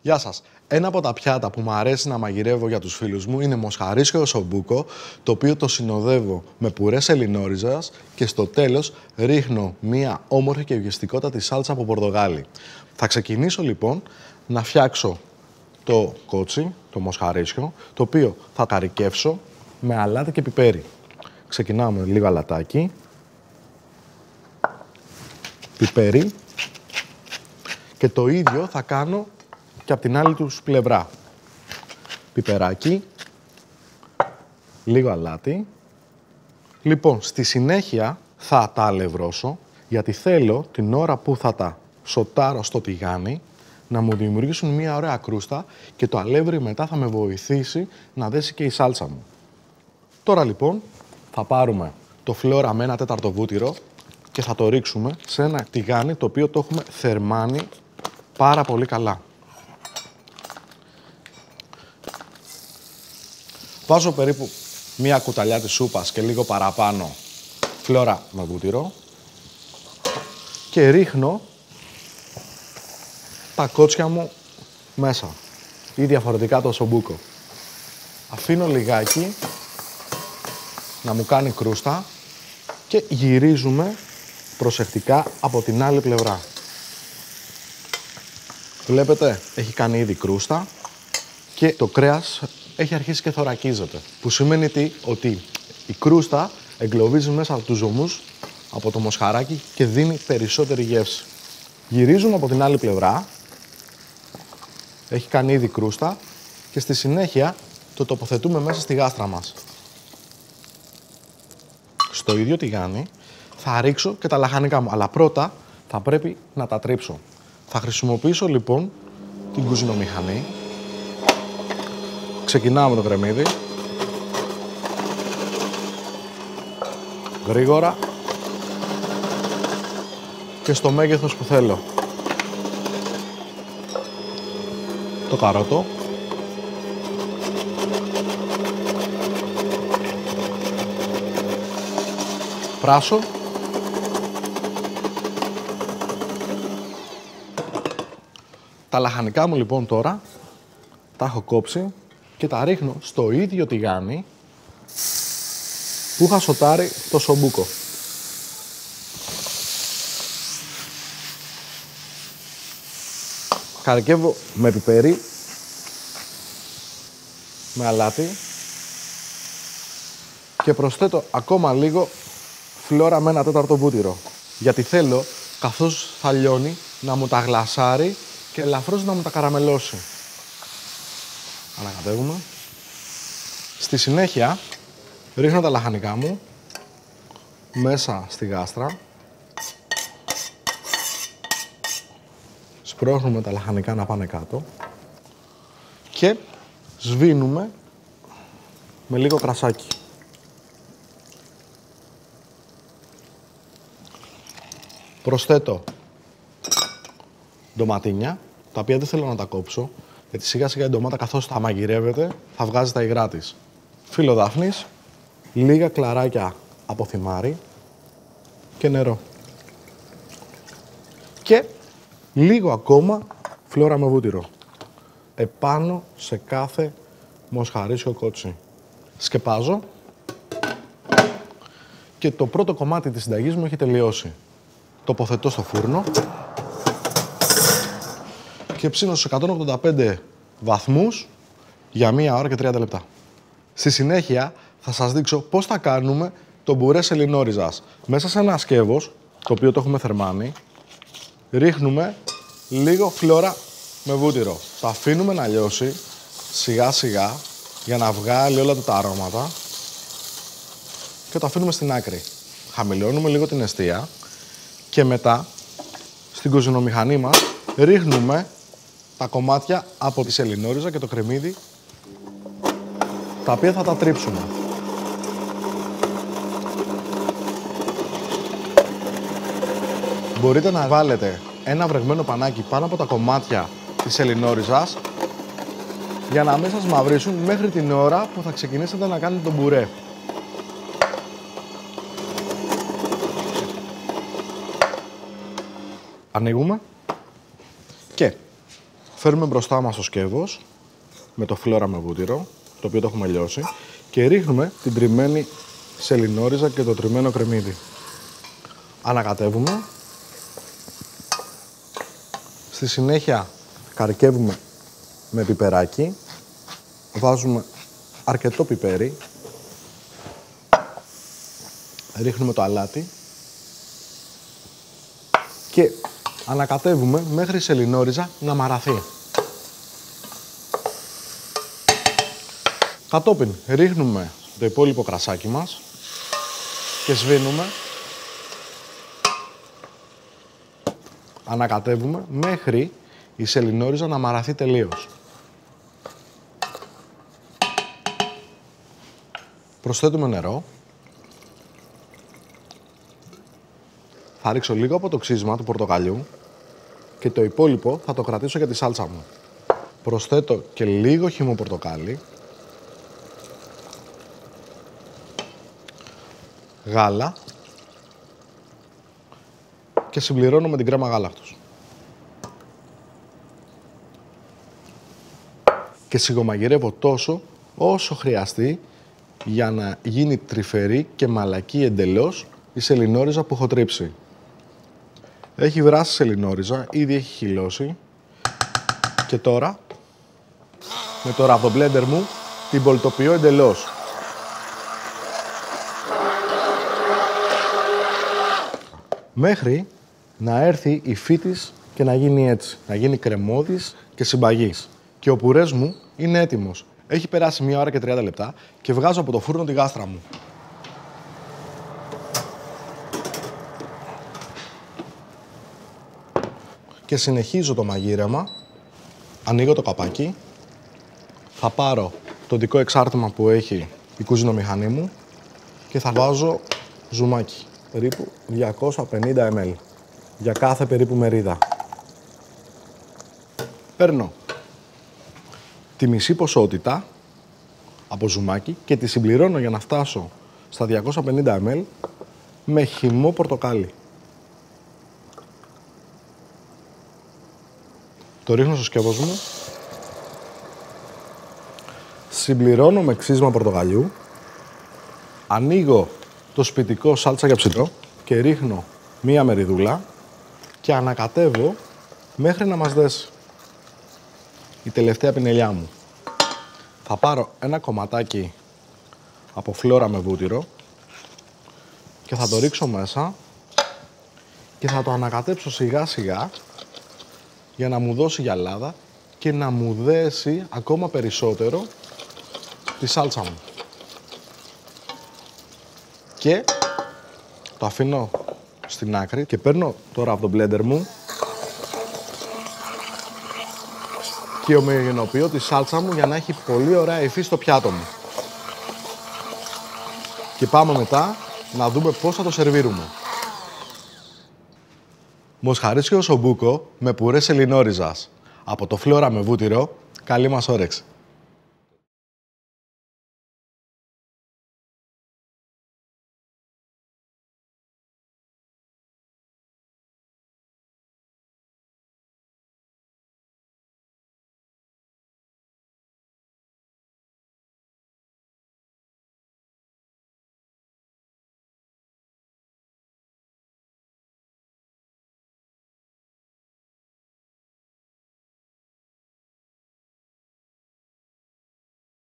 Γεια σας. Ένα από τα πιάτα που μου αρέσει να μαγειρεύω για τους φίλους μου είναι μοσχαρίσιο σομπούκο, το οποίο το συνοδεύω με πουρέ σελινόριζας και στο τέλος ρίχνω μία όμορφη και γευστικότατη σάλτσα από πορτογάλι. Θα ξεκινήσω λοιπόν να φτιάξω το κότσι, το μοσχαρίσιο, το οποίο θα καρικεύσω με αλάτι και πιπέρι. Ξεκινάω με λίγο αλατάκι, πιπέρι και το ίδιο θα κάνω και από την άλλη τους πλευρά. Πιπεράκι, λίγο αλάτι. Λοιπόν, στη συνέχεια θα τα αλευρώσω, γιατί θέλω την ώρα που θα τα σοτάρω στο τηγάνι να μου δημιουργήσουν μια ωραία κρούστα και το αλεύρι μετά θα με βοηθήσει να δέσει και η σάλτσα μου. Τώρα λοιπόν θα πάρουμε το φλόρα με 1/4 βούτυρο και θα το ρίξουμε σε ένα τηγάνι το οποίο το έχουμε θερμάνει πάρα πολύ καλά. Βάζω περίπου μία κουταλιά της σούπας και λίγο παραπάνω φλόρα με βούτυρο και ρίχνω τα κότσια μου μέσα ή διαφορετικά το σομπούκο. Αφήνω λιγάκι να μου κάνει κρούστα και γυρίζουμε προσεκτικά από την άλλη πλευρά. Βλέπετε, έχει κάνει ήδη κρούστα και το κρέας έχει αρχίσει και θωρακίζεται. Που σημαίνει τι, ότι η κρούστα εγκλωβίζει μέσα από τους ζωμούς, από το μοσχαράκι και δίνει περισσότερη γεύση. Γυρίζουμε από την άλλη πλευρά, έχει κάνει ήδη κρούστα και στη συνέχεια το τοποθετούμε μέσα στη γάστρα μας. Στο ίδιο τηγάνι θα ρίξω και τα λαχανικά μου, αλλά πρώτα θα πρέπει να τα τρίψω. Θα χρησιμοποιήσω λοιπόν την κουζινομηχανή. Ξεκινάω με το κρεμμύδι. Γρήγορα. Και στο μέγεθος που θέλω. Το καρότο. Πράσο. Τα λαχανικά μου λοιπόν τώρα τα έχω κόψει και τα ρίχνω στο ίδιο τηγάνι που είχα σοτάρει το σομπούκο. Καρικεύω με πιπέρι, με αλάτι και προσθέτω ακόμα λίγο φλόρα με 1/4 βούτυρο. Γιατί θέλω, καθώς θα λιώνει, να μου τα γλασάρει και ελαφρώς να μου τα καραμελώσει. Ανακατεύουμε. Στη συνέχεια ρίχνω τα λαχανικά μου μέσα στη γάστρα. Σπρώχνουμε τα λαχανικά να πάνε κάτω και σβήνουμε με λίγο κρασάκι. Προσθέτω ντοματίνια, τα οποία δεν θέλω να τα κόψω, γιατί σιγά σιγά η ντομάτα καθώς θα μαγειρεύεται θα βγάζει τα υγρά της. Φύλλο δάφνης, λίγα κλαράκια από θυμάρι και νερό. Και λίγο ακόμα φλόρα με βούτυρο. Επάνω σε κάθε μοσχαρίσιο κότσι. Σκεπάζω και το πρώτο κομμάτι της συνταγής μου έχει τελειώσει. Τοποθετώ στο φούρνο και ψήνω στους 185 βαθμούς για 1 ώρα και 30 λεπτά. Στη συνέχεια θα σας δείξω πώς θα κάνουμε το μπουρέ σελινόριζας. Μέσα σε ένα σκεύος, το οποίο το έχουμε θερμάνει, ρίχνουμε λίγο φλόρα με βούτυρο. Το αφήνουμε να λιώσει σιγά σιγά για να βγάλει όλα τα αρώματα και το αφήνουμε στην άκρη. Χαμηλώνουμε λίγο την εστία και μετά στην κουζινομηχανή μας ρίχνουμε τα κομμάτια από τη σελινόριζα και το κρεμμύδι, τα οποία θα τα τρίψουμε. Μπορείτε να βάλετε ένα βρεγμένο πανάκι πάνω από τα κομμάτια της σελινόριζας για να μην σας μαυρίσουν μέχρι την ώρα που θα ξεκινήσετε να κάνετε τον μπουρέ. Ανοίγουμε και Φέρνουμε μπροστά μας το σκεύος με το φλόρα με βούτυρο, το οποίο το έχουμε λιώσει, και ρίχνουμε την τριμμένη σελινόριζα και το τριμμένο κρεμμύδι. Ανακατεύουμε. Στη συνέχεια καρκεύουμε με πιπεράκι. Βάζουμε αρκετό πιπέρι. Ρίχνουμε το αλάτι. Και ανακατεύουμε μέχρι η σελινόριζα να μαραθεί. Κατόπιν ρίχνουμε το υπόλοιπο κρασάκι μας και σβήνουμε. Ανακατεύουμε μέχρι η σελινόριζα να μαραθεί τελείως. Προσθέτουμε νερό. Θα ρίξω λίγο από το ξύσμα του πορτοκαλιού και το υπόλοιπο θα το κρατήσω για τη σάλτσα μου. Προσθέτω και λίγο χυμό πορτοκάλι, γάλα και συμπληρώνω με την κρέμα γάλακτος. Και σιγομαγειρεύω τόσο όσο χρειαστεί για να γίνει τρυφερή και μαλακή εντελώς η σελινόριζα που έχω τρίψει. Έχει βράσει σελινόριζα, ήδη έχει χυλώσει και τώρα με το ραβδομπλέντερ μου την πολτοποιώ εντελώς. Μέχρι να έρθει η υφή της και να γίνει έτσι, να γίνει κρεμώδης και συμπαγής. Και ο πουρές μου είναι έτοιμος. Έχει περάσει 1 ώρα και 30 λεπτά και βγάζω από το φούρνο τη γάστρα μου. Και συνεχίζω το μαγείρεμα. Ανοίγω το καπάκι. Θα πάρω το δικό εξάρτημα που έχει η κουζινομηχανή μου και θα βάζω ζουμάκι. Περίπου 250 ml για κάθε περίπου μερίδα. Παίρνω τη μισή ποσότητα από ζουμάκι και τη συμπληρώνω για να φτάσω στα 250 ml με χυμό πορτοκάλι. Το ρίχνω στο σκεύος μου. Συμπληρώνω με ξύσμα πορτοκαλιού. Ανοίγω το σπιτικό σάλτσα για ψητό και ρίχνω μία μεριδούλα και ανακατεύω μέχρι να μας δέσει η τελευταία πινελιά μου. Θα πάρω ένα κομματάκι από φλόρα με βούτυρο και θα το ρίξω μέσα και θα το ανακατέψω σιγά σιγά για να μου δώσει γυαλάδα και να μου δέσει ακόμα περισσότερο τη σάλτσα μου. Και το αφήνω στην άκρη και παίρνω τώρα από το μπλέντερ μου και ομοιογενοποιώ τη σάλτσα μου για να έχει πολύ ωραία υφή στο πιάτο μου. Και πάμε μετά να δούμε πώς θα το σερβίρουμε. Μοσχαρίσιο σομπούκο με πουρέ σελινόριζας. Από το φλόρα με βούτυρο, καλή μας όρεξη.